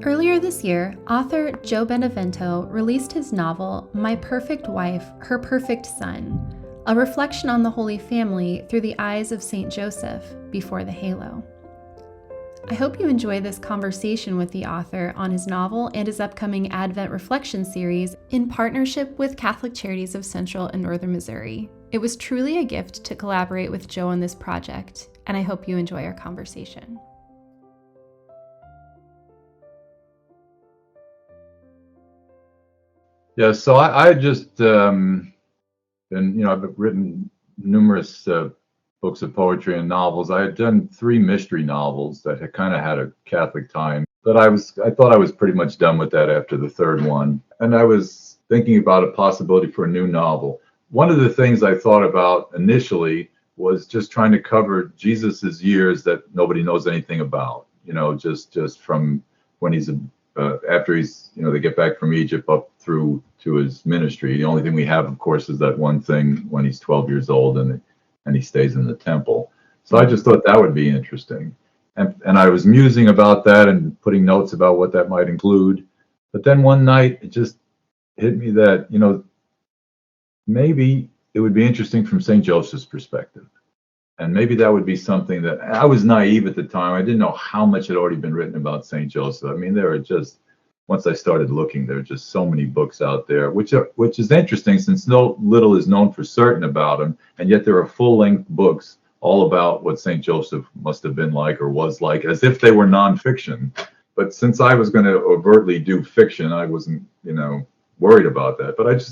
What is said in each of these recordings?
Earlier this year, author Joe Benevento released his novel, My Perfect Wife, Her Perfect Son, a reflection on the Holy Family through the eyes of Saint Joseph before the halo. I hope you enjoy this conversation with the author on his novel and his upcoming Advent Reflection series in partnership with Catholic Charities of Central and Northern Missouri. It was truly a gift to collaborate with Joe on this project, and I hope you enjoy our conversation. Yeah, so I just been, I've written numerous books of poetry and novels. I had done 3 mystery novels that had kind of had a Catholic time, but I thought I was pretty much done with that after the 3rd one, and I was thinking about a possibility for a new novel. One of the things I thought about initially was just trying to cover Jesus's years that nobody knows anything about. Just from when he's after they get back from Egypt up through to his ministry. The only thing we have, of course, is that one thing when he's 12 years old and he stays in the temple. So I just thought that would be interesting. And I was musing about that and putting notes about what that might include. But then one night it just hit me that, maybe it would be interesting from St. Joseph's perspective. And maybe that would be something that I was naive at the time. I didn't know how much had already been written about St. Joseph. I mean, there are just, once I started looking, there are just so many books out there, which is interesting since no little is known for certain about him. And yet there are full-length books all about what St. Joseph must have been like or was like, as if they were nonfiction. But since I was going to overtly do fiction, I wasn't, worried about that. But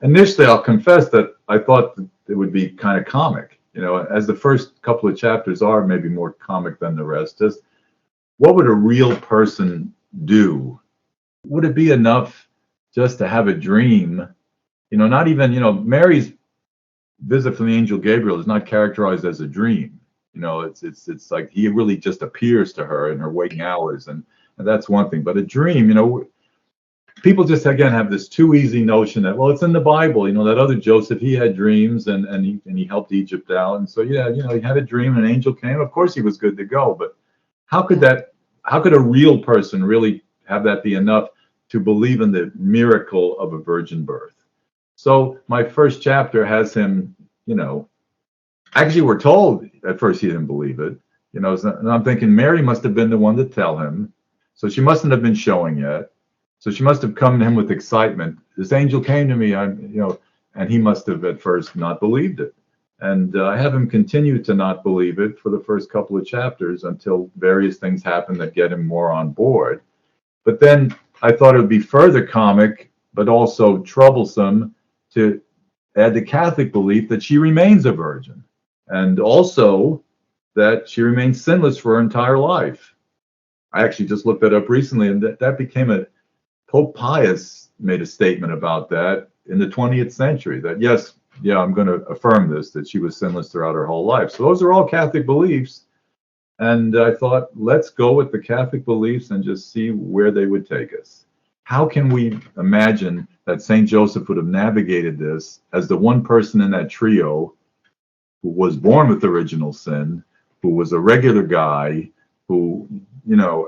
initially, I'll confess that I thought that it would be kind of comic. As the first couple of chapters are maybe more comic than the rest, just what would a real person do? Would it be enough just to have a dream? Not even, Mary's visit from the angel Gabriel is not characterized as a dream. It's like he really just appears to her in her waking hours, and that's one thing. But a dream, people just again have this too easy notion that, well, it's in the Bible, that other Joseph, he had dreams and he helped Egypt out, and so he had a dream and an angel came. Of course he was good to go, but how could a real person really have that be enough to believe in the miracle of a virgin birth? So my first chapter has him, actually we're told at first he didn't believe it, and I'm thinking Mary must have been the one to tell him, so she mustn't have been showing yet. So she must have come to him with excitement. This angel came to me, and he must have at first not believed it. And I have him continue to not believe it for the first couple of chapters until various things happen that get him more on board. But then I thought it would be further comic, but also troublesome to add the Catholic belief that she remains a virgin, and also that she remains sinless for her entire life. I actually just looked that up recently, and that became Pope Pius made a statement about that in the 20th century, that yes, I'm going to affirm this, that she was sinless throughout her whole life. So those are all Catholic beliefs. And I thought, let's go with the Catholic beliefs and just see where they would take us. How can we imagine that St. Joseph would have navigated this as the one person in that trio who was born with original sin, who was a regular guy, who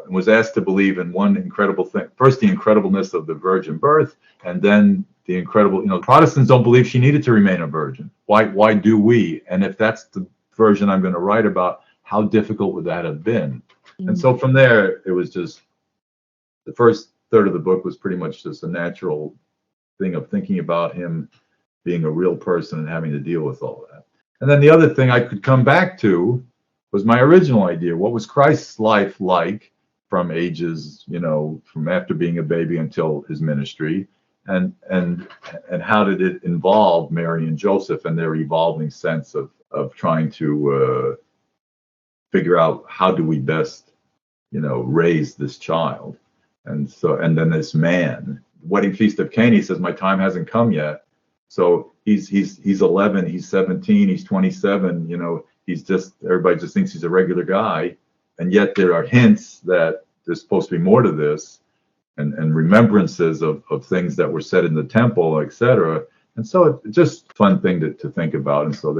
was asked to believe in one incredible thing. First, the incredibleness of the virgin birth, and then the incredible, Protestants don't believe she needed to remain a virgin. Why do we? And if that's the version I'm going to write about, how difficult would that have been? And so from there, it was just, the first third of the book was pretty much just a natural thing of thinking about him being a real person and having to deal with all that. And then the other thing I could come back to was my original idea. What was Christ's life like from ages, from after being a baby until his ministry, and how did it involve Mary and Joseph and their evolving sense of trying to figure out how do we best, raise this child, and then this man. Wedding Feast of Cana, he says, my time hasn't come yet. So he's 11, he's 17, he's 27, everybody just thinks he's a regular guy, and yet there are hints that there's supposed to be more to this, and remembrances of things that were said in the temple, etc. And so it's just a fun thing to think about. And so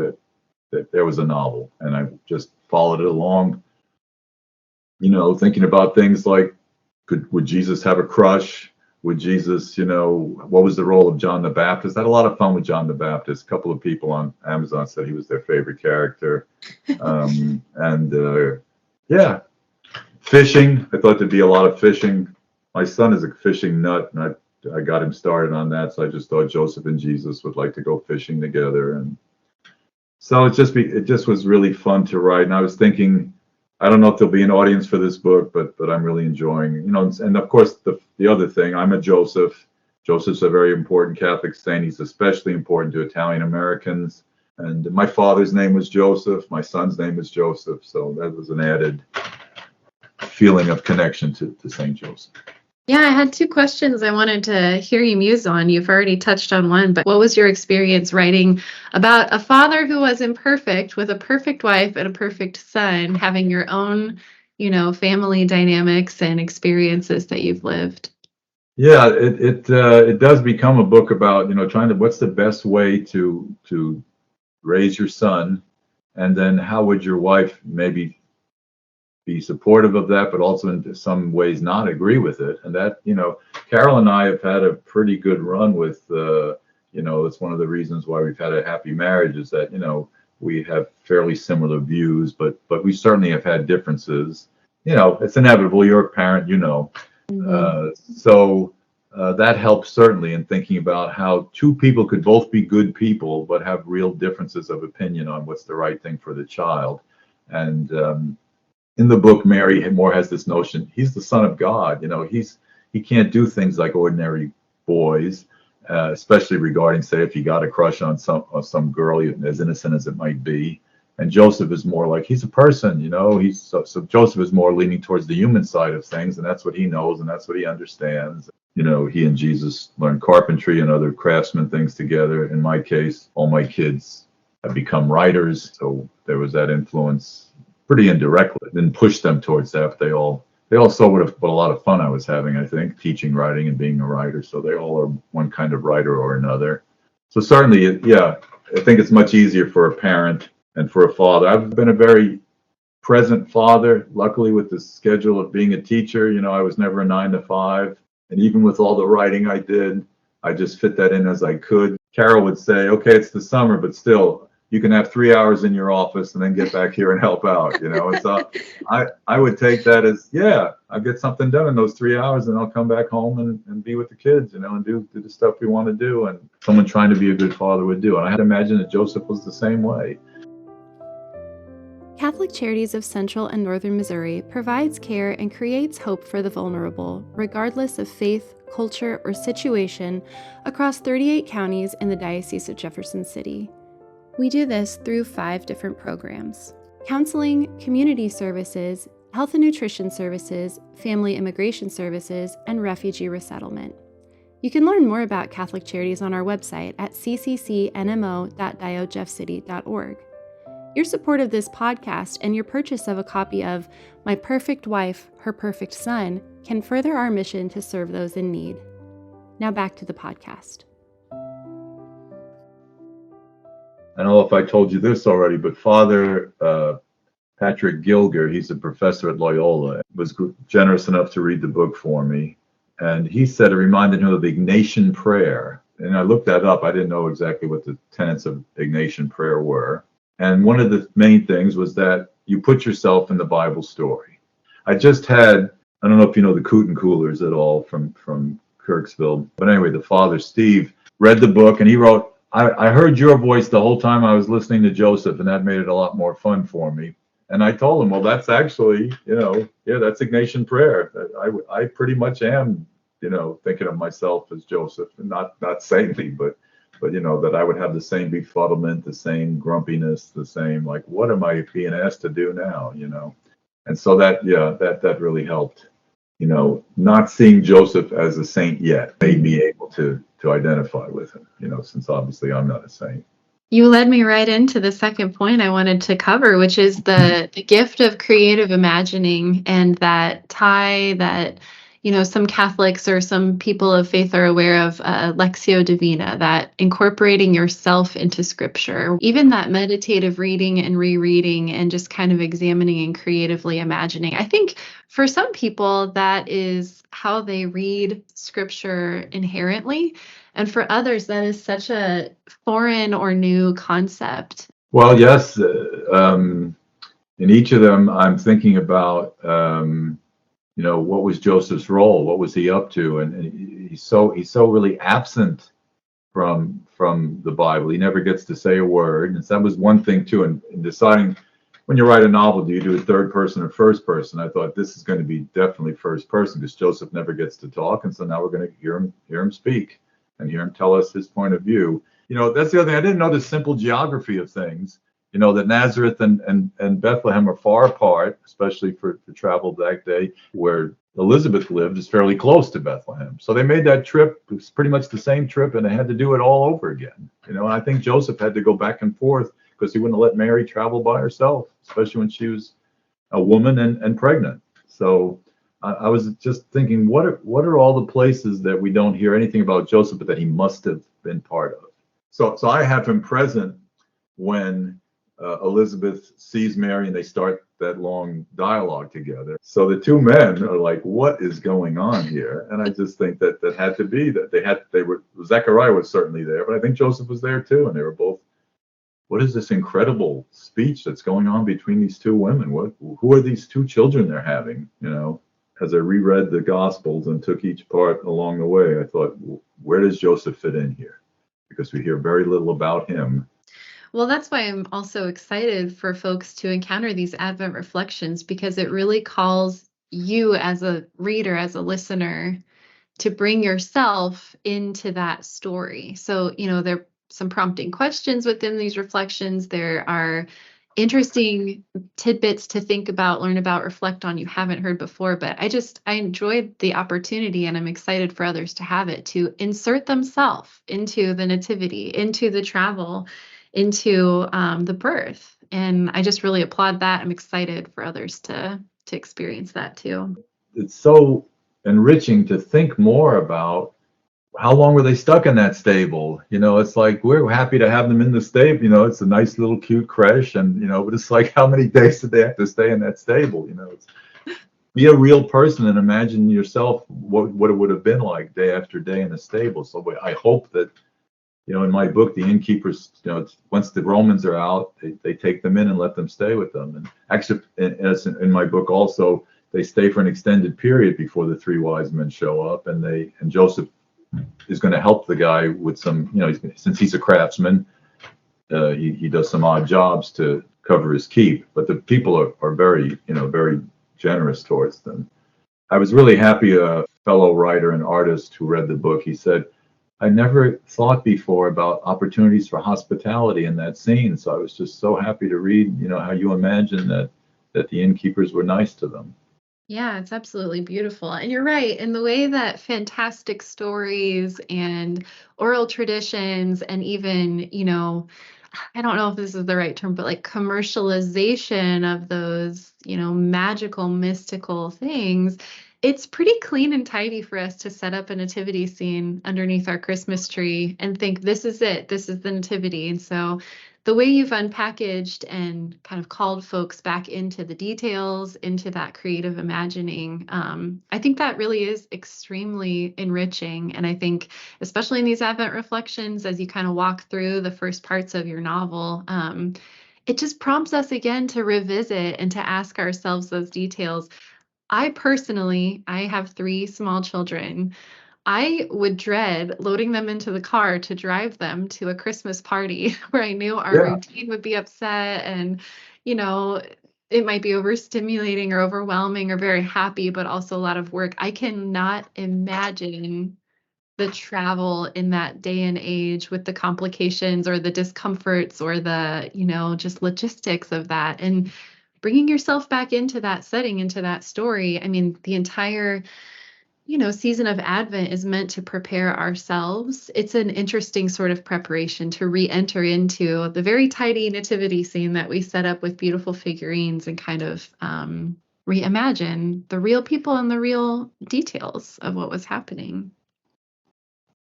that there was a novel, and I just followed it along, thinking about things like would Jesus have a crush? Would Jesus, what was the role of John the Baptist? I had a lot of fun with John the Baptist. A couple of people on Amazon said he was their favorite character. Yeah, fishing. I thought there'd be a lot of fishing. My son is a fishing nut, and I got him started on that. So I just thought Joseph and Jesus would like to go fishing together, and so it just was really fun to write. And I was thinking, I don't know if there'll be an audience for this book, but I'm really enjoying, and of course the other thing, I'm a Joseph. Joseph's a very important Catholic saint. He's especially important to Italian Americans. And my father's name was Joseph. My son's name is Joseph. So that was an added feeling of connection to Saint Joseph. Yeah, I had two questions I wanted to hear you muse on. You've already touched on one, but what was your experience writing about a father who was imperfect with a perfect wife and a perfect son, having your own, family dynamics and experiences that you've lived? Yeah, it does become a book about, trying to, what's the best way to raise your son, and then how would your wife maybe be supportive of that, but also in some ways not agree with it. And that, Carol and I have had a pretty good run with, it's one of the reasons why we've had a happy marriage, is that, we have fairly similar views, but we certainly have had differences. It's inevitable. You're a parent, Mm-hmm. So that helps certainly in thinking about how two people could both be good people, but have real differences of opinion on what's the right thing for the child. And in the book, Mary more has this notion, he's the son of God. He can't do things like ordinary boys, especially regarding, say, if he got a crush on some girl, as innocent as it might be. And Joseph is more like, he's a person, so Joseph is more leaning towards the human side of things, and that's what he knows and that's what he understands. He and Jesus learned carpentry and other craftsman things together. In my case, all my kids have become writers, so there was that influence pretty indirectly. Didn't push them towards that, but they all saw what a lot of fun I was having, I think, teaching writing and being a writer. So they all are one kind of writer or another. So certainly, yeah, I think it's much easier for a parent and for a father. I've been a very present father, luckily, with the schedule of being a teacher. I was never a 9 to 5. And even with all the writing I did, I just fit that in as I could. Carol would say, okay, it's the summer, but still, you can have 3 hours in your office and then get back here and help out, And so I would take that as, yeah, I'll get something done in those 3 hours, and I'll come back home and be with the kids, and do the stuff we want to do, and someone trying to be a good father would do. And I had to imagine that Joseph was the same way. Catholic Charities of Central and Northern Missouri provides care and creates hope for the vulnerable, regardless of faith, culture, or situation, across 38 counties in the Diocese of Jefferson City. We do this through 5 different programs: counseling, community services, health and nutrition services, family immigration services, and refugee resettlement. You can learn more about Catholic Charities on our website at cccnmo.diojeffcity.org. Your support of this podcast and your purchase of a copy of My Perfect Wife, Her Perfect Son can further our mission to serve those in need. Now back to the podcast. I don't know if I told you this already, but Father Patrick Gilger, he's a professor at Loyola, was generous enough to read the book for me. And he said it reminded him of the Ignatian prayer. And I looked that up. I didn't know exactly what the tenets of Ignatian prayer were. And one of the main things was that you put yourself in the Bible story. I just had, I don't know if you know the Cooten Coolers at all from Kirksville, but anyway, the Father Steve read the book and he wrote, I heard your voice the whole time I was listening to Joseph, and that made it a lot more fun for me. And I told him, well, that's actually, that's Ignatian prayer. I pretty much am, thinking of myself as Joseph, and not saintly, but that I would have the same befuddlement, the same grumpiness, the same, like, what am I being asked to do now, And so that really helped. Not seeing Joseph as a saint yet made me able to identify with him, since obviously I'm not a saint. You led me right into the second point I wanted to cover, which is the gift of creative imagining, and that tie that, some Catholics or some people of faith are aware of, Lectio Divina, that incorporating yourself into Scripture, even that meditative reading and rereading and just kind of examining and creatively imagining. I think for some people, that is how they read scripture inherently. And for others, that is such a foreign or new concept. Well, yes. In each of them, I'm thinking about, what was Joseph's role? What was he up to? And he's so really absent from the Bible. He never gets to say a word. And so that was one thing too. In deciding when you write a novel, do you do it third person or first person? I thought this is going to be definitely first person because Joseph never gets to talk, and so now we're going to hear him speak and hear him tell us his point of view. That's the other thing. I didn't know the simple geography of things. That Nazareth and Bethlehem are far apart, especially for travel that day. Where Elizabeth lived is fairly close to Bethlehem. So they made that trip. It was pretty much the same trip, and they had to do it all over again. And I think Joseph had to go back and forth because he wouldn't let Mary travel by herself, especially when she was a woman and pregnant. So I was just thinking, what are all the places that we don't hear anything about Joseph, but that he must have been part of? So I have him present when Elizabeth sees Mary and they start that long dialogue together. So the two men are like, what is going on here? And I just think that had to be that Zechariah was certainly there, but I think Joseph was there too. And they were both, what is this incredible speech that's going on between these two women? Who are these two children they're having? As I reread the Gospels and took each part along the way, I thought, where does Joseph fit in here? Because we hear very little about him. Well, that's why I'm also excited for folks to encounter these Advent reflections, because it really calls you as a reader, as a listener, to bring yourself into that story. So, there are some prompting questions within these reflections. There are interesting tidbits to think about, learn about, reflect on you haven't heard before. But I enjoyed the opportunity, and I'm excited for others to have it, to insert themselves into the nativity, into the travel, into the birth. And I just really applaud that. I'm excited for others to experience that too. It's so enriching to think more about how long were they stuck in that stable. It's like, we're happy to have them in the stable. It's a nice little cute creche, and but it's like, how many days did they have to stay in that stable? Be a real person and imagine yourself what it would have been like day after day in a stable. So I hope that in my book, the innkeepers, once the Romans are out, they take them in and let them stay with them. And actually, as in my book also, they stay for an extended period before the three wise men show up, and Joseph is going to help the guy with some, since he's a craftsman, he does some odd jobs to cover his keep. But the people are very, very generous towards them. I was really happy. A fellow writer and artist who read the book, he said, I never thought before about opportunities for hospitality in that scene. So I was just so happy to read, how you imagine that the innkeepers were nice to them. Yeah, it's absolutely beautiful. And you're right. In the way that fantastic stories and oral traditions and even, I don't know if this is the right term, but like commercialization of those, magical, mystical things, it's pretty clean and tidy for us to set up a nativity scene underneath our Christmas tree and think, this is it, this is the nativity. And so the way you've unpackaged and kind of called folks back into the details, into that creative imagining, I think that really is extremely enriching. And I think, especially in these Advent reflections, as you kind of walk through the first parts of your novel, it just prompts us again to revisit and to ask ourselves those details. I have 3 small children. I would dread loading them into the car to drive them to a Christmas party where I knew our routine would be upset and, it might be overstimulating or overwhelming or very happy, but also a lot of work. I cannot imagine the travel in that day and age with the complications or the discomforts or the, just logistics of that. And bringing yourself back into that setting, into that story. I mean, the entire, season of Advent is meant to prepare ourselves. It's an interesting sort of preparation to re-enter into the very tidy nativity scene that we set up with beautiful figurines and kind of reimagine the real people and the real details of what was happening.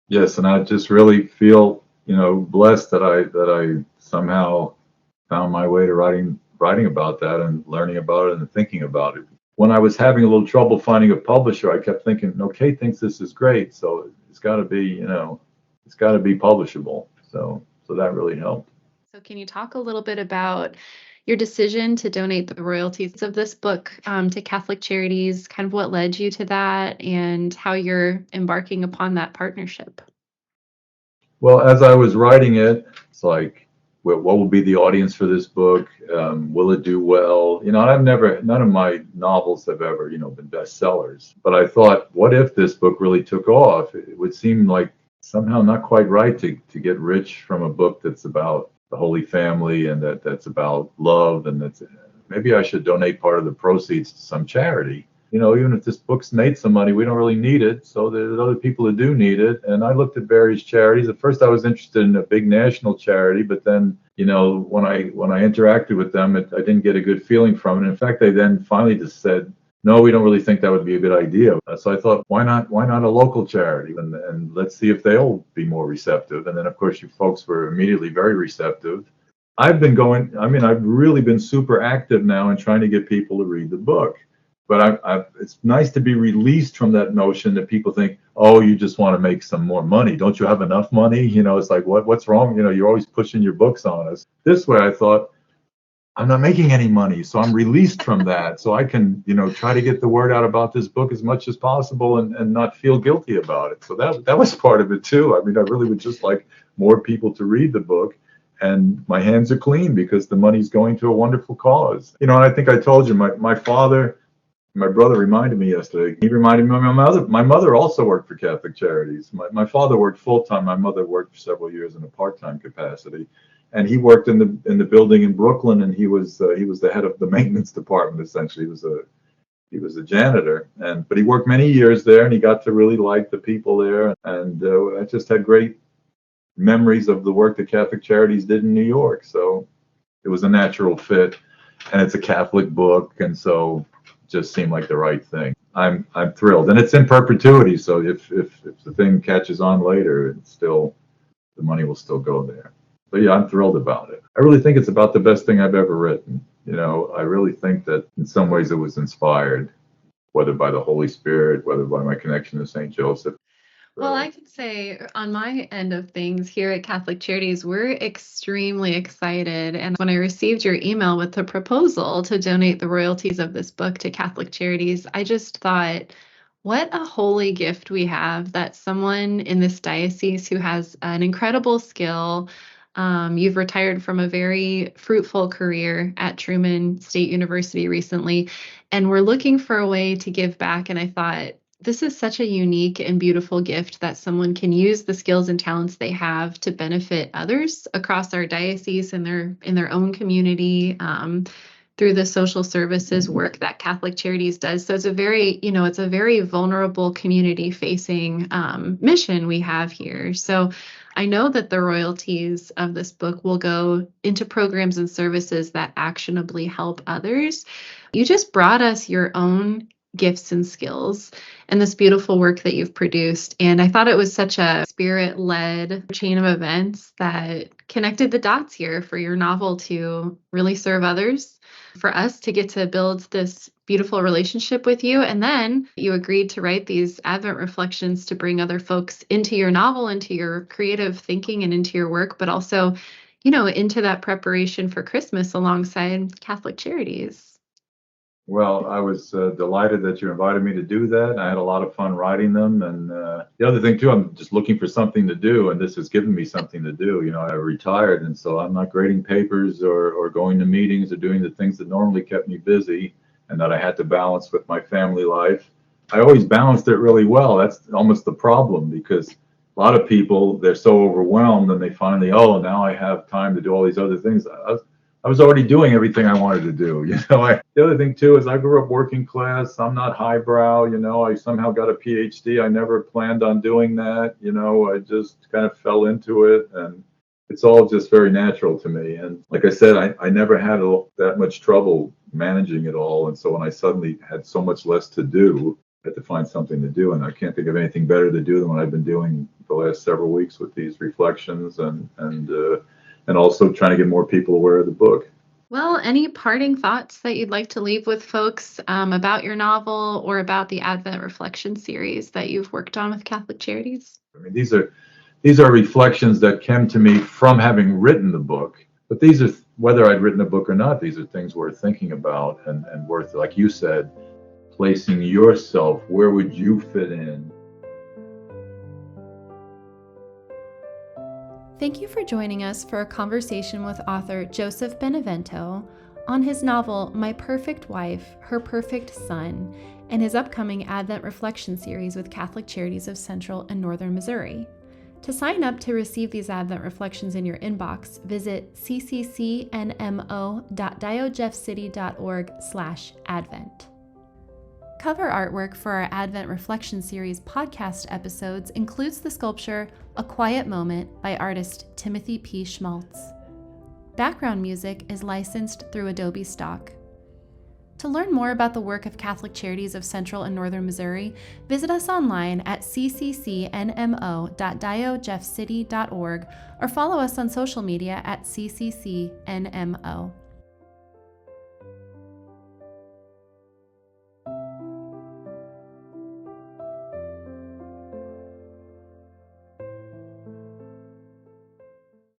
Yes, and I just really feel, blessed that I somehow found my way to writing about that and learning about it and thinking about it. when I was having a little trouble finding a publisher, I kept thinking, no, Kate thinks this is great, so it's got to be, it's got to be publishable. So that really helped. So, can you talk a little bit about your decision to donate the royalties of this book to Catholic Charities, kind of what led you to that, and how you're embarking upon that partnership? Well, as I was writing it, it's like, what will be the audience for this book? Will it do well? None of my novels have ever, been bestsellers. But I thought, what if this book really took off? It would seem like somehow not quite right to get rich from a book that's about the Holy Family and that's about love, and maybe I should donate part of the proceeds to some charity. Even if this book's made some money, we don't really need it. So there's other people who do need it. And I looked at various charities. At first, I was interested in a big national charity, but then, when I interacted with them, I didn't get a good feeling from it. In fact, they then finally just said, no, we don't really think that would be a good idea. So I thought, why not a local charity? And let's see if they'll be more receptive. And then, of course, you folks were immediately very receptive. I've really been super active now in trying to get people to read the book. But it's nice to be released from that notion that people think, oh, you just want to make some more money. Don't you have enough money? It's like, what's wrong? You're always pushing your books on us. This way, I thought, I'm not making any money, so I'm released from that. So I can, try to get the word out about this book as much as possible and not feel guilty about it. So that was part of it too. I really would just like more people to read the book. And my hands are clean because the money's going to a wonderful cause. And I think I told you, my father, my brother reminded me yesterday. He reminded me of my mother. My mother also worked for Catholic Charities. My father worked full time. My mother worked for several years in a part time capacity, and he worked in the building in Brooklyn. And he was the head of the maintenance department. Essentially, he was a janitor. But he worked many years there, and he got to really like the people there. And I just had great memories of the work that Catholic Charities did in New York. So it was a natural fit, and it's a Catholic book, and so just seemed like the right thing. I'm thrilled, and it's in perpetuity. So if the thing catches on later, the money will still go there. But yeah, I'm thrilled about it. I really think it's about the best thing I've ever written. I really think that in some ways it was inspired, whether by the Holy Spirit, whether by my connection to St. Joseph. Well, I could say on my end of things here at Catholic Charities, we're extremely excited. And when I received your email with the proposal to donate the royalties of this book to Catholic Charities, I just thought, what a holy gift we have that someone in this diocese who has an incredible skill. You've retired from a very fruitful career at Truman State University recently, and we're looking for a way to give back. And I thought, this is such a unique and beautiful gift that someone can use the skills and talents they have to benefit others across our diocese and in their own community through the social services work that Catholic Charities does. So it's a very vulnerable community facing mission we have here. So I know that the royalties of this book will go into programs and services that actionably help others. You just brought us your own gifts and skills and this beautiful work that you've produced. And I thought it was such a spirit-led chain of events that connected the dots here for your novel to really serve others, for us to get to build this beautiful relationship with you. And then you agreed to write these Advent reflections to bring other folks into your novel, into your creative thinking and into your work, but also, into that preparation for Christmas alongside Catholic Charities. Well, I was delighted that you invited me to do that. I had a lot of fun writing them. And the other thing, too, I'm just looking for something to do, and this has given me something to do. I retired, and so I'm not grading papers or going to meetings or doing the things that normally kept me busy and that I had to balance with my family life. I always balanced it really well. That's almost the problem, because a lot of people, they're so overwhelmed and they finally, now I have time to do all these other things. I was already doing everything I wanted to do. The other thing too is I grew up working class. I'm not highbrow. I somehow got a PhD. I never planned on doing that. I just kind of fell into it, and it's all just very natural to me. And like I said, I never had that much trouble managing it all. And so when I suddenly had so much less to do, I had to find something to do. And I can't think of anything better to do than what I've been doing the last several weeks with these reflections and also trying to get more people aware of the book. Well, any parting thoughts that you'd like to leave with folks about your novel or about the Advent Reflection series that you've worked on with Catholic Charities? I mean, these are reflections that came to me from having written the book. But these are, whether I'd written a book or not, these are things worth thinking about and worth, like you said, placing yourself. Where would you fit in? Thank you for joining us for a conversation with author Joseph Benevento on his novel, My Perfect Wife, Her Perfect Son, and his upcoming Advent Reflection series with Catholic Charities of Central and Northern Missouri. To sign up to receive these Advent Reflections in your inbox, visit cccnmo.diogefcity.org/advent. Cover artwork for our Advent Reflection Series podcast episodes includes the sculpture A Quiet Moment by artist Timothy P. Schmaltz. Background music is licensed through Adobe Stock. To learn more about the work of Catholic Charities of Central and Northern Missouri, visit us online at cccnmo.diogefcity.org or follow us on social media at cccnmo.